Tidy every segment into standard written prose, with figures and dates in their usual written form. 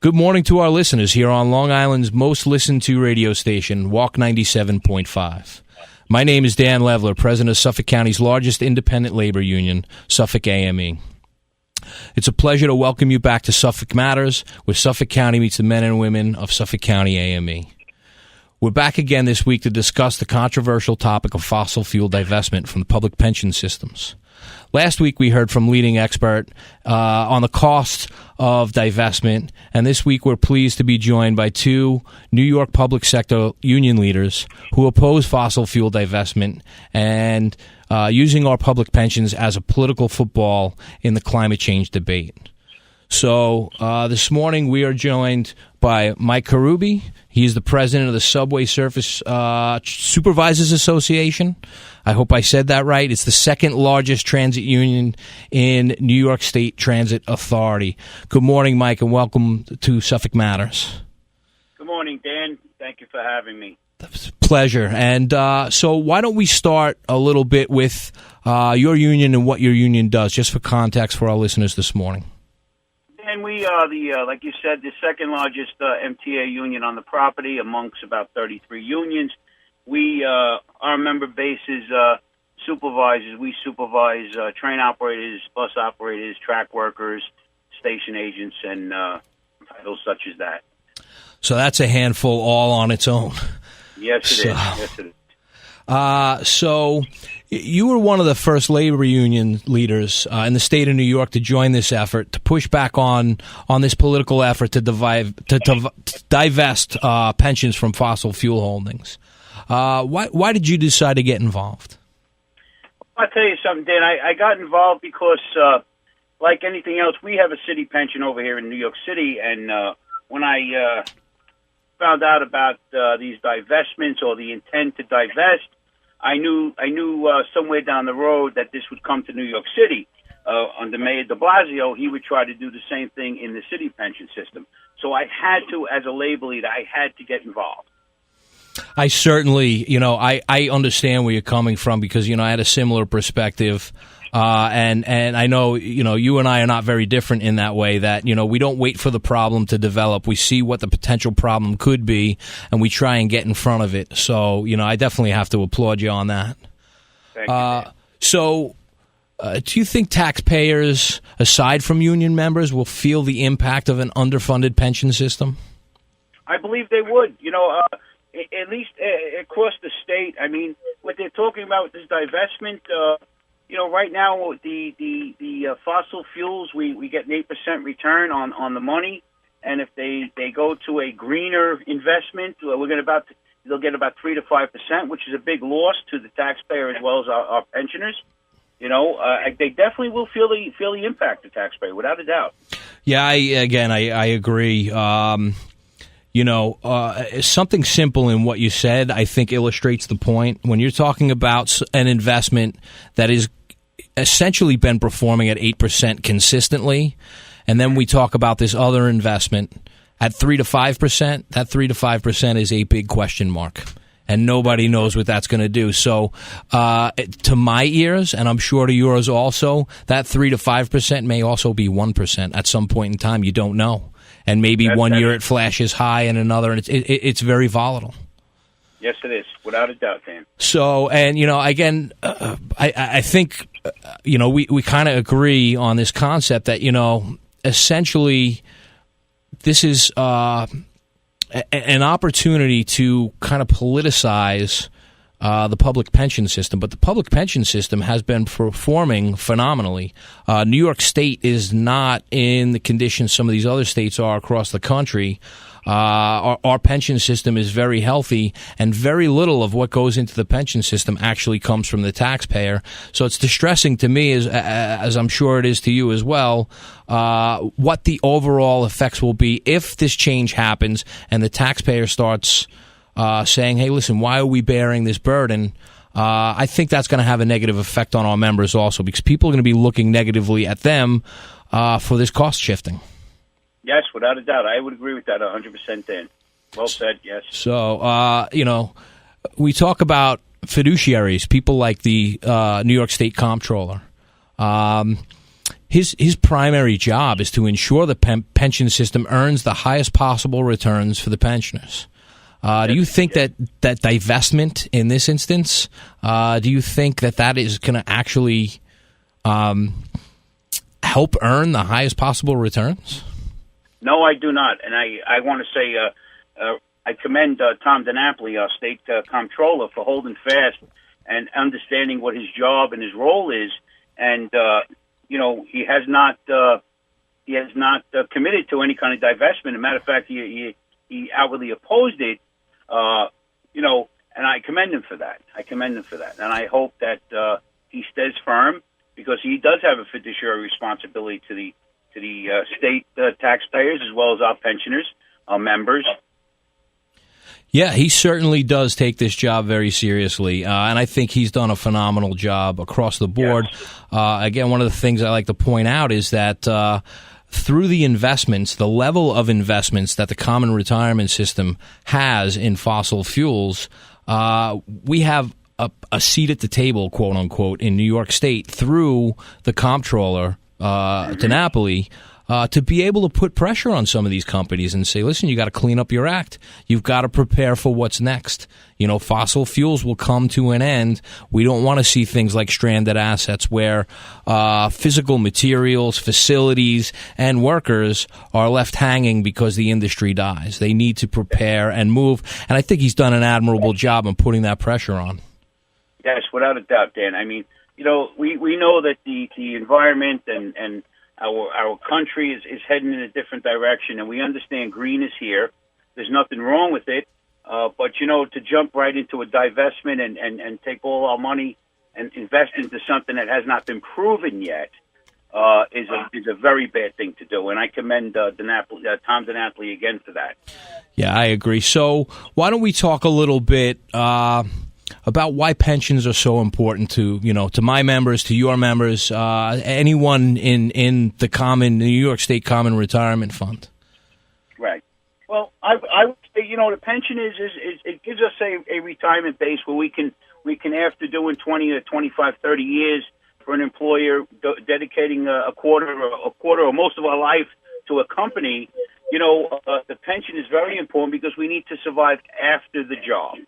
Good morning to our listeners here on Long Island's most listened to radio station, Walk 97.5. My name is Dan Levler, president of Suffolk County's largest independent labor union, Suffolk AME. It's a pleasure to welcome you back to Suffolk Matters, where Suffolk County meets the men and women of Suffolk County AME. We're back again this week to discuss the controversial topic of fossil fuel divestment from the public pension systems. Last week, we heard from leading expert on the cost of divestment, and this week we're pleased to be joined by two New York public sector union leaders who oppose fossil fuel divestment and using our public pensions as a political football in the climate change debate. So this morning we are joined by Mike Karubi. He's the president of the Subway Surface Supervisors Association. I hope I said that right. It's the second largest transit union in New York State Transit Authority. Good morning, Mike, and welcome to Suffolk Matters. Good morning, Dan. Thank you for having me. Pleasure. And so why don't we start a little bit with your union and what your union does, just for context for our listeners this morning. And we are like you said, the second largest MTA union on the property amongst about 33 unions. We, our member base is supervisors. We supervise train operators, bus operators, track workers, station agents, and titles such as that. So that's a handful all on its own. Yes, it is. Yes, it is. So you were one of the first labor union leaders in the state of New York to join this effort, to push back on this political effort to divest pensions from fossil fuel holdings. Why did you decide to get involved? I'll tell you something, Dan. I got involved because, like anything else, we have a city pension over here in New York City, and when I found out about these divestments or the intent to divest, I knew somewhere down the road that this would come to New York City. Under Mayor de Blasio, he would try to do the same thing in the city pension system. So I had to, as a labor leader, I had to get involved. I certainly, I understand where you're coming from because, I had a similar perspective. And I know, you and I are not very different in that way that, we don't wait for the problem to develop. We see what the potential problem could be and we try and get in front of it. So, I definitely have to applaud you on that. Thank you. So, do you think taxpayers, aside from union members, will feel the impact of an underfunded pension system? I believe they would. At least across the state. I mean, what they're talking about with this divestment, right now the fossil fuels, we get an 8% return on the money, and if they go to a greener investment, they'll get about 3 to 5%, which is a big loss to the taxpayer as well as our pensioners. They definitely will feel the impact of taxpayer without a doubt. Yeah, I agree. Something simple in what you said, I think, illustrates the point. When you're talking about an investment that is essentially been performing at 8% consistently, and then we talk about this other investment at 3 to 5%, that 3 to 5% is a big question mark. And nobody knows what that's going to do. So to my ears, and I'm sure to yours also, that 3 to 5% may also be 1% at some point in time. You don't know. And maybe one year it flashes high and another, and it's very volatile. Yes, it is, without a doubt, Dan. So, and, again, I think, we kind of agree on this concept that, essentially this is an opportunity to kind of politicize the public pension system, but the public pension system has been performing phenomenally. New York State is not in the condition some of these other states are across the country. Our pension system is very healthy, and very little of what goes into the pension system actually comes from the taxpayer. So it's distressing to me, as I'm sure it is to you as well, what the overall effects will be if this change happens and the taxpayer starts saying, hey, listen, why are we bearing this burden? I think that's going to have a negative effect on our members also, because people are going to be looking negatively at them for this cost shifting. Yes, without a doubt. I would agree with that 100%, Dan. Well said, yes. So, we talk about fiduciaries, people like the New York State Comptroller. his primary job is to ensure the pension system earns the highest possible returns for the pensioners. Do you think that divestment in this instance, do you think that is going to actually help earn the highest possible returns? No, I do not. And I want to say I commend Tom DiNapoli, our state comptroller, for holding fast and understanding what his job and his role is. And, he has not committed to any kind of divestment. As a matter of fact, he outwardly opposed it. And I commend him for that. And I hope that he stays firm, because he does have a fiduciary responsibility to the state taxpayers as well as our pensioners, our members. Yeah, he certainly does take this job very seriously, and I think he's done a phenomenal job across the board. Yes. Again, one of the things I like to point out is that through the investments, the level of investments that the common retirement system has in fossil fuels, we have a seat at the table, quote unquote, in New York State through the comptroller, DiNapoli, to be able to put pressure on some of these companies and say, listen, you got to clean up your act. You've got to prepare for what's next. Fossil fuels will come to an end. We don't want to see things like stranded assets where physical materials, facilities, and workers are left hanging because the industry dies. They need to prepare and move. And I think he's done an admirable job in putting that pressure on. Yes, without a doubt, Dan. I mean, we know that the environment and our country is heading in a different direction, and we understand green is here. There's nothing wrong with it. But, to jump right into a divestment and take all our money and invest into something that has not been proven yet is a very bad thing to do. And I commend Tom DiNapoli again for that. Yeah, I agree. So why don't we talk a little bit about why pensions are so important to my members, to your members, anyone in the New York State Common Retirement Fund. Right. Well, I would say, the pension is it gives us a retirement base where we can after doing 20 to 25, 30 years for an employer, dedicating a quarter or most of our life to a company, the pension is very important because we need to survive after the job.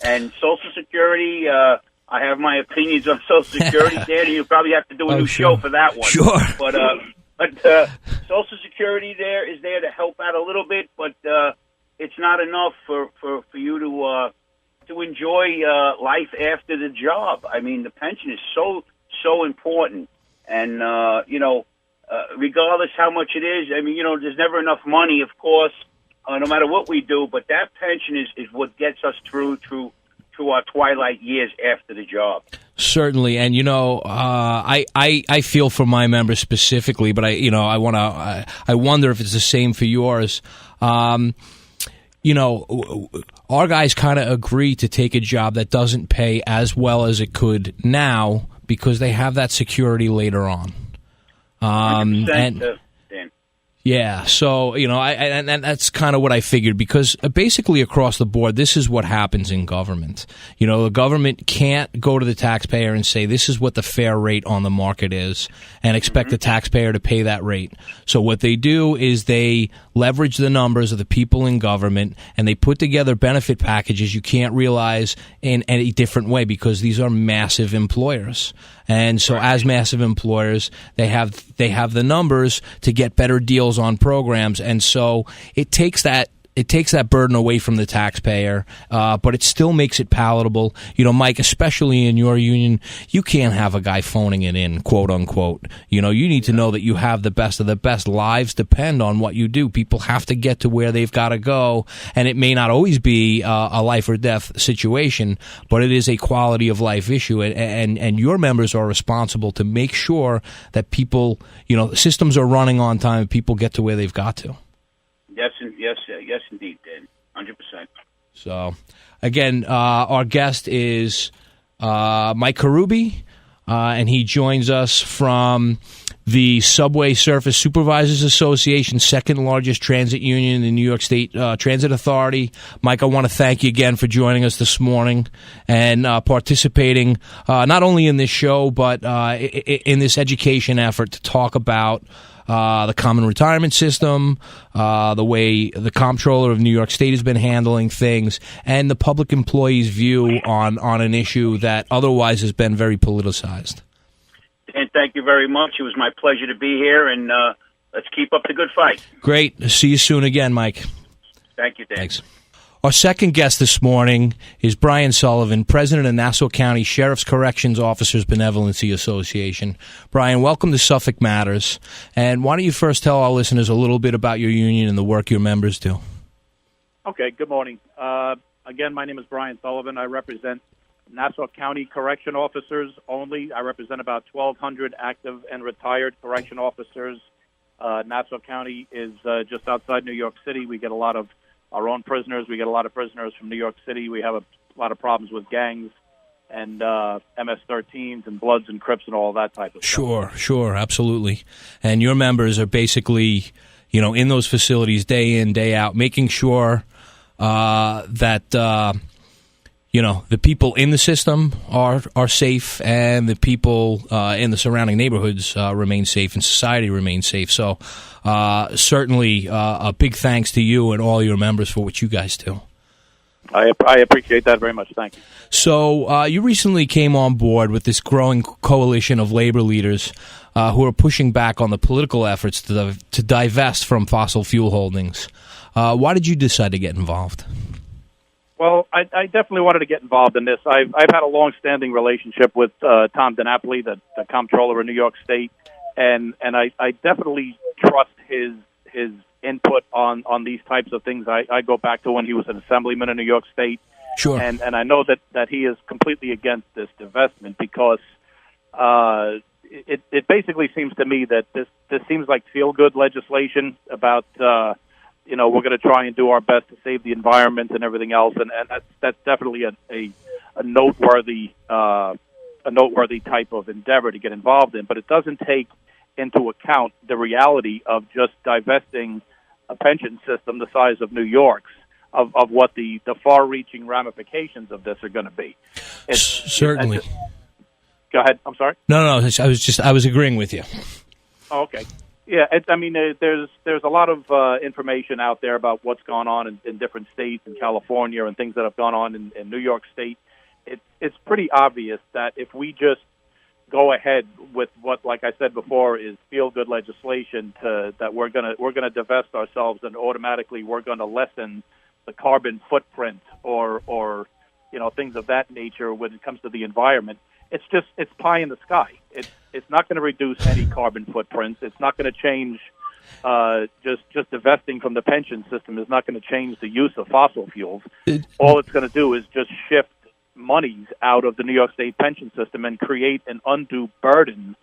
And Social Security, I have my opinions on Social Security, Dan. You probably have to do a new show for that one. Sure. But Social Security is there to help out a little bit, but it's not enough for you to enjoy life after the job. I mean, the pension is so important, and regardless how much it is, I mean, there's never enough money, of course. No matter what we do, but that pension is what gets us through our twilight years after the job. Certainly, and I feel for my members specifically, but I wonder if it's the same for yours. Our guys kind of agree to take a job that doesn't pay as well as it could now because they have that security later on. Yeah, so, and that's kind of what I figured, because basically across the board, this is what happens in government. The government can't go to the taxpayer and say, this is what the fair rate on the market is, and expect the taxpayer to pay that rate. So what they do is they leverage the numbers of the people in government, and they put together benefit packages you can't realize in any different way, because these are massive employers. And so as massive employers, they have the numbers to get better deals on programs. And so it takes that burden away from the taxpayer, but it still makes it palatable. Mike, especially in your union, you can't have a guy phoning it in, quote unquote. You need to know that you have the best of the best. Lives depend on what you do. People have to get to where they've got to go, and it may not always be a life or death situation, but it is a quality of life issue, and your members are responsible to make sure that people, systems are running on time and people get to where they've got to. Yes, indeed, Dan. 100%. So, again, our guest is Mike Karubi, and he joins us from the Subway Surface Supervisors Association, second largest transit union in the New York State Transit Authority. Mike, I want to thank you again for joining us this morning and participating not only in this show, but in this education effort to talk about the common retirement system, the way the comptroller of New York State has been handling things, and the public employees' view on an issue that otherwise has been very politicized. And thank you very much. It was my pleasure to be here, and let's keep up the good fight. Great. See you soon again, Mike. Thank you, Dan. Thanks. Our second guest this morning is Brian Sullivan, president of Nassau County Sheriff's Corrections Officers Benevolency Association. Brian, welcome to Suffolk Matters. And why don't you first tell our listeners a little bit about your union and the work your members do? Okay, good morning. Again, my name is Brian Sullivan. I represent Nassau County Correction Officers only. I represent about 1,200 active and retired correction officers. Nassau County is just outside New York City. We get a lot of our own prisoners. We get a lot of prisoners from New York City. We have a lot of problems with gangs and MS-13s and Bloods and Crips and all that type of stuff. Sure, absolutely. And your members are basically, in those facilities day in, day out, making sure that the people in the system are safe, and the people in the surrounding neighborhoods remain safe, and society remains safe. So certainly a big thanks to you and all your members for what you guys do. I appreciate that very much. Thank you. So you recently came on board with this growing coalition of labor leaders who are pushing back on the political efforts to divest from fossil fuel holdings. Why did you decide to get involved? Well, I definitely wanted to get involved in this. I've had a long-standing relationship with Tom DiNapoli, the comptroller of New York State, and I definitely trust his input on these types of things. I go back to when he was an assemblyman in New York State. Sure. And I know that he is completely against this divestment because it basically seems to me that this seems like feel-good legislation about we're going to try and do our best to save the environment and everything else, and that's definitely a noteworthy type of endeavor to get involved in. But it doesn't take into account the reality of just divesting a pension system the size of New York's of what the far-reaching ramifications of this are going to be. Certainly. Go ahead. I'm sorry. No. I was agreeing with you. Oh, okay. Yeah, there's a lot of information out there about what's gone on in different states, in California, and things that have gone on in New York State. It's pretty obvious that if we just go ahead with what, like I said before, is feel-good legislation, that we're gonna divest ourselves, and automatically we're going to lessen the carbon footprint or things of that nature when it comes to the environment. It's pie in the sky. It's not going to reduce any carbon footprints. It's not going to change. Just divesting from the pension system is not going to change the use of fossil fuels. All it's going to do is just shift monies out of the New York State pension system and create an undue burden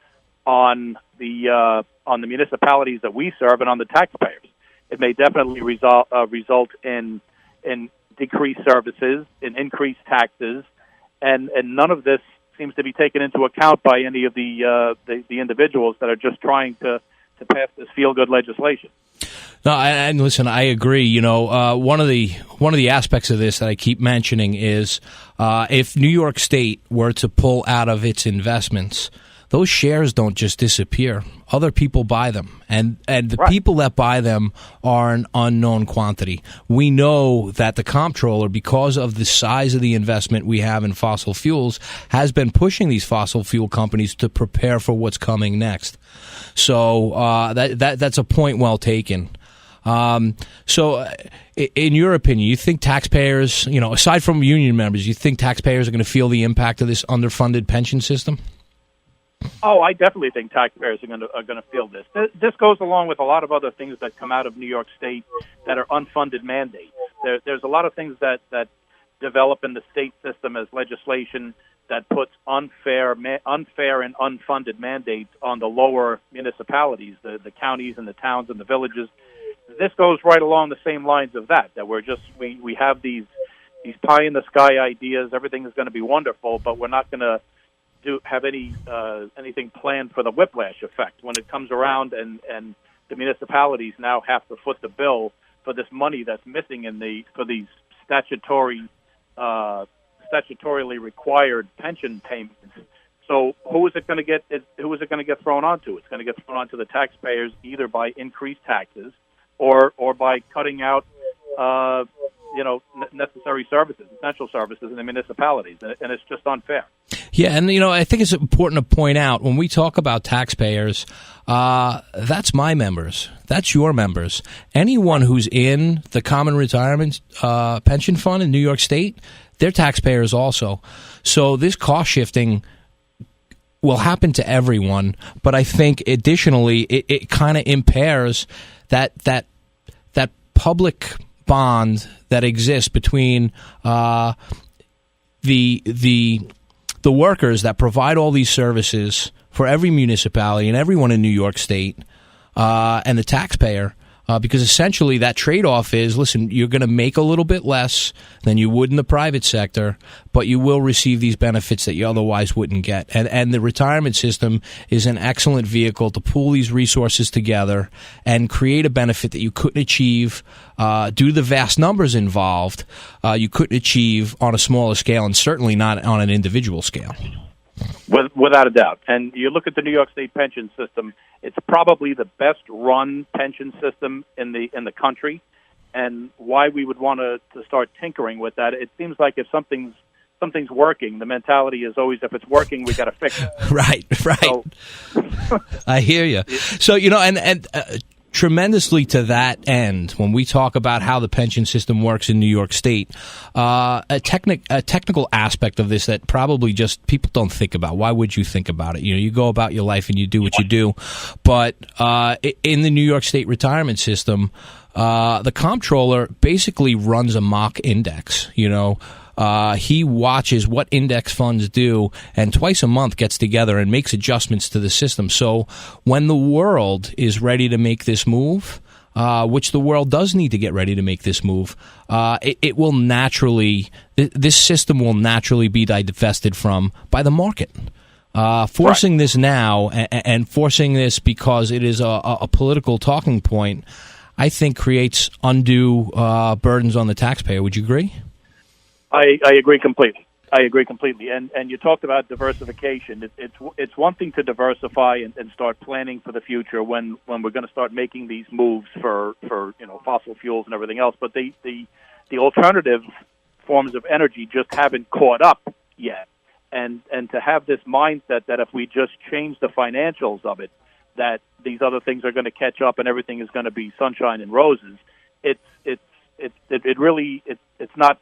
on the municipalities that we serve and on the taxpayers. It may definitely result in decreased services, in increased taxes, and none of this seems to be taken into account by any of the individuals that are just trying to pass this feel-good legislation. No, and listen, I agree. One of the aspects of this that I keep mentioning is if New York State were to pull out of its investments, those shares don't just disappear. Other people buy them, and the right. people that buy them are an unknown quantity. We know that the comptroller, because of the size of the investment we have in fossil fuels, has been pushing these fossil fuel companies to prepare for what's coming next. So that's a point well taken. So in your opinion, you think taxpayers, aside from union members, you think taxpayers are going to feel the impact of this underfunded pension system? Oh, I definitely think taxpayers are going to feel this. This goes along with a lot of other things that come out of New York State that are unfunded mandates. There's a lot of things that develop in the state system as legislation that puts unfair and unfunded mandates on the lower municipalities, the counties and the towns and the villages. This goes right along the same lines of that we have these pie in the sky ideas. Everything is going to be wonderful, but we're not going to have anything planned for the whiplash effect when it comes around and the municipalities now have to foot the bill for this money that's missing for these statutorily required pension payments. So who is it going to get? Who is it going to get thrown onto? It's going to get thrown onto the taxpayers either by increased taxes or by cutting out necessary services, essential services in the municipalities, and it's just unfair. Yeah, and I think it's important to point out when we talk about taxpayers, that's my members, that's your members. Anyone who's in the Common Retirement Pension Fund in New York State, they're taxpayers also. So this cost shifting will happen to everyone, but I think additionally it kind of impairs that public bond that exists between the workers that provide all these services for every municipality and everyone in New York State and the taxpayer. Because essentially that trade-off is, listen, you're going to make a little bit less than you would in the private sector, but you will receive these benefits that you otherwise wouldn't get. And the retirement system is an excellent vehicle to pool these resources together and create a benefit that you couldn't achieve due to the vast numbers involved. You couldn't achieve on a smaller scale, and certainly not on an individual scale. Without a doubt. And you look at the New York State pension system, it's probably the best run pension system in the country. And why we would want to start tinkering with that, it seems like if something's working, the mentality is always, if it's working, we got to fix it. Right. So, I hear you. So, and tremendously to that end, when we talk about how the pension system works in New York State, a technical aspect of this that probably just people don't think about. Why would you think about it? You go about your life and you do what you do. But in the New York State retirement system, the comptroller basically runs a mock index, he watches what index funds do and twice a month gets together and makes adjustments to the system. So when the world is ready to make this move, which the world does need to get ready to make this move, it will naturally, this system will naturally be divested from by the market. Forcing this now and forcing this because it is a political talking point, I think creates undue burdens on the taxpayer. Would you agree? I agree completely. And you talked about diversification. It's one thing to diversify and start planning for the future when we're going to start making these moves for fossil fuels and everything else. But the alternative forms of energy just haven't caught up yet. And to have this mindset that if we just change the financials of it, that these other things are going to catch up and everything is going to be sunshine and roses. It's not.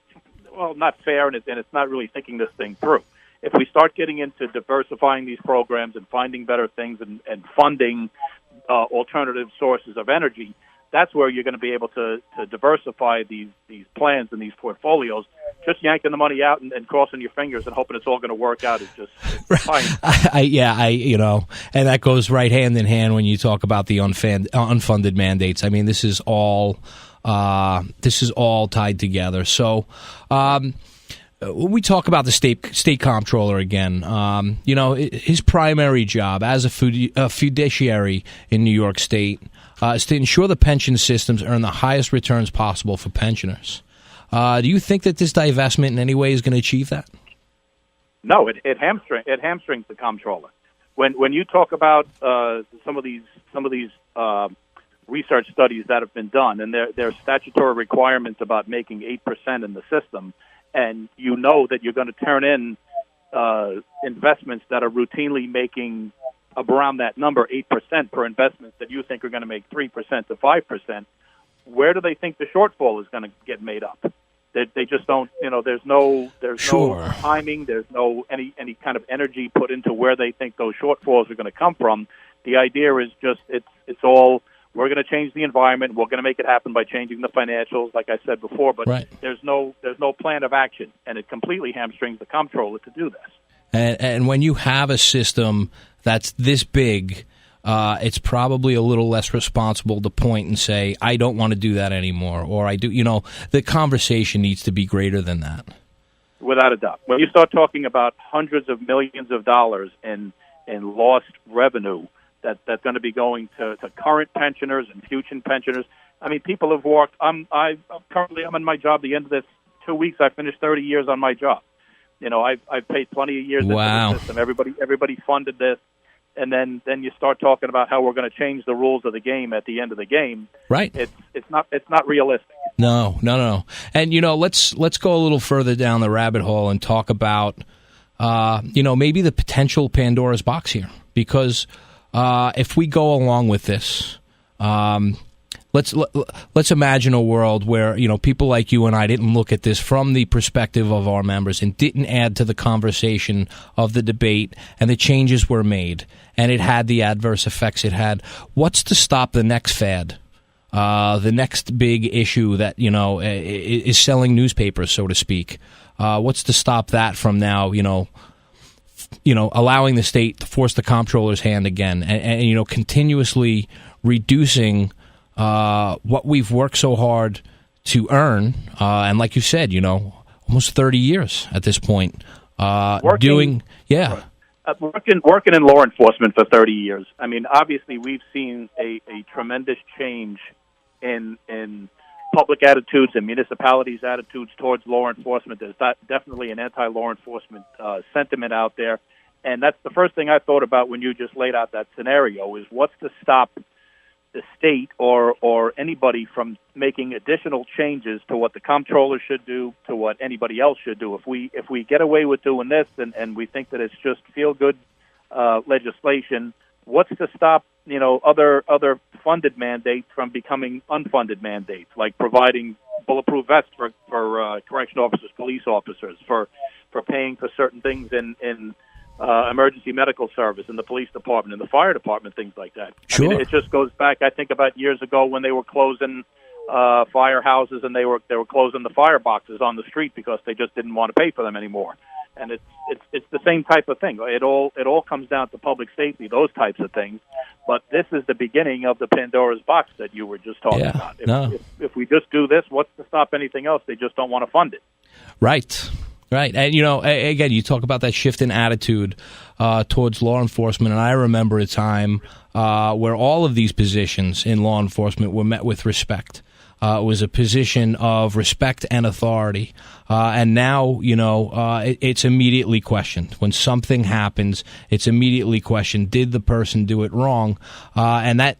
Well, not fair, and it's not really thinking this thing through. If we start getting into diversifying these programs and finding better things and funding alternative sources of energy, that's where you're going to be able to diversify these plans and these portfolios. Just yanking the money out and crossing your fingers and hoping it's all going to work out is just fine. And that goes right hand in hand when you talk about the unfunded mandates. I mean, this is all tied together. So when we talk about the state comptroller again, his primary job as a fiduciary in New York State is to ensure the pension systems earn the highest returns possible for pensioners. Do you think that this divestment in any way is going to achieve that? No, it hamstrings the comptroller. When you talk about some of these research studies that have been done, and there are statutory requirements about making 8% in the system, and you know that you're going to turn in investments that are routinely making around that number, 8% per investments that you think are going to make 3% to 5%, where do they think the shortfall is going to get made up? They just don't, there's no timing, there's no any kind of energy put into where they think those shortfalls are going to come from. The idea is just it's all, we're going to change the environment. We're going to make it happen by changing the financials, like I said before. But right. There's no plan of action, and it completely hamstrings the comptroller to do this. And when you have a system that's this big, it's probably a little less responsible to point and say, I don't want to do that anymore, or I do. The conversation needs to be greater than that. Without a doubt. When you start talking about hundreds of millions of dollars in lost revenue that's going to be going to current pensioners and future pensioners, I mean, people have worked. Currently I'm in my job. The end of this 2 weeks, I finished 30 years on my job. You know, I've paid plenty of years into the system. Everybody funded this. And then you start talking about how we're going to change the rules of the game at the end of the game. Right. It's not realistic. No. And let's go a little further down the rabbit hole and talk about maybe the potential Pandora's box here, because if we go along with this, let's imagine a world where people like you and I didn't look at this from the perspective of our members and didn't add to the conversation of the debate, and the changes were made, and it had the adverse effects it had. What's to stop the next fad, the next big issue that is selling newspapers, so to speak? What's to stop that from now? Allowing the state to force the comptroller's hand again, and continuously reducing what we've worked so hard to earn, and like you said, almost 30 years at this point, working in law enforcement for 30 years. I mean, obviously, we've seen a tremendous change in public attitudes and municipalities' attitudes towards law enforcement. There's definitely an anti-law enforcement sentiment out there, and that's the first thing I thought about when you just laid out that scenario, is what's to stop the state or anybody from making additional changes to what the comptroller should do, to what anybody else should do. If we get away with doing this and we think that it's just feel-good legislation, what's to stop other funded mandates from becoming unfunded mandates, like providing bulletproof vests for correctional officers, police officers, for paying for certain things in emergency medical service in the police department, in the fire department, things like that. Sure. I mean, it just goes back, I think, about years ago when they were closing firehouses and they were closing the fireboxes on the street because they just didn't want to pay for them anymore. And it's the same type of thing. It all comes down to public safety, those types of things. But this is the beginning of the Pandora's box that you were just talking about. If we just do this, what's to stop anything else? They just don't want to fund it. Right. And, again, you talk about that shift in attitude towards law enforcement, and I remember a time where all of these positions in law enforcement were met with respect. It was a position of respect and authority. And now, it's immediately questioned. When something happens, it's immediately questioned. Did the person do it wrong? And that,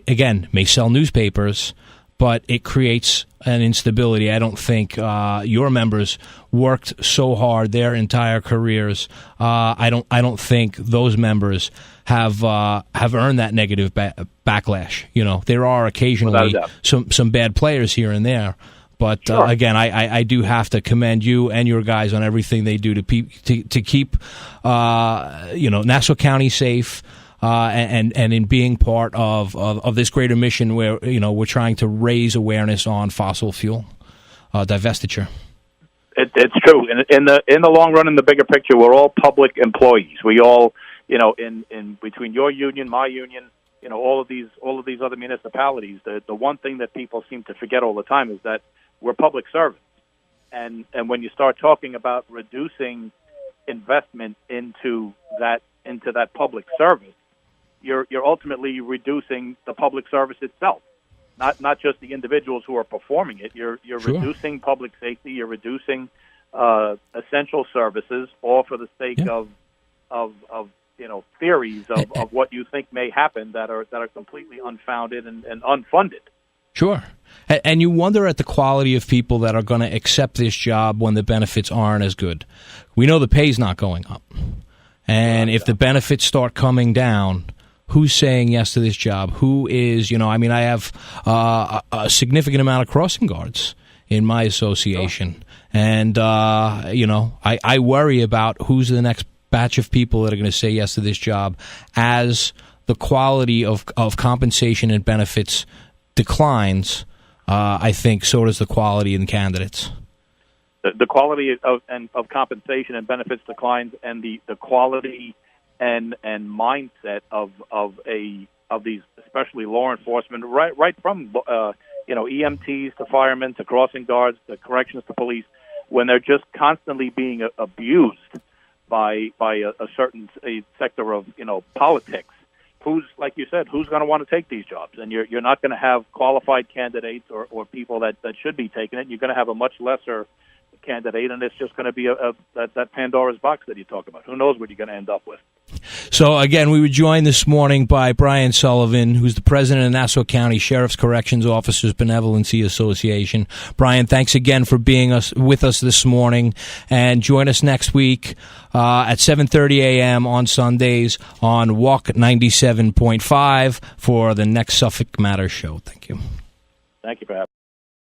again, may sell newspapers, but it creates an instability. I don't think your members worked so hard their entire careers. I don't think those members have earned that negative backlash. There are occasionally some bad players here and there, but sure. Again, I do have to commend you and your guys on everything they do to keep Nassau County safe. And in being part of this greater mission where we're trying to raise awareness on fossil fuel divestiture. It's true. In the long run, in the bigger picture, we're all public employees. We all, in between your union, my union, all of these other municipalities. The one thing that people seem to forget all the time is that we're public servants. And when you start talking about reducing investment into that public service, you're ultimately reducing the public service itself, not just the individuals who are performing it. You're sure. Reducing public safety. You're reducing essential services, all for the sake of theories of what you think may happen that are completely unfounded and unfunded. Sure. And you wonder at the quality of people that are going to accept this job when the benefits aren't as good. We know the pay's not going up. And if the benefits start coming down, who's saying yes to this job? Who is, I have a significant amount of crossing guards in my association. Sure. And, I worry about who's the next batch of people that are going to say yes to this job as the quality of compensation and benefits declines. I think so does the quality in candidates. The quality of compensation and benefits declines, and the quality and mindset of these, especially law enforcement, right from EMTs to firemen to crossing guards to corrections to police. when they're just constantly being abused by a certain sector of politics. Who's, like you said, who's going to want to take these jobs? And you're not going to have qualified candidates or people that should be taking it. You're going to have a much lesser candidate, and it's just going to be that Pandora's box that you talk about. Who knows what you're going to end up with? So, again, we were joined this morning by Brian Sullivan, who's the president of Nassau County Sheriff's Corrections Officers Benevolency Association. Brian, thanks again for being with us this morning, and join us next week at 7:30 a.m. on Sundays on Walk 97.5 for the next Suffolk Matters show. Thank you. Thank you for having me.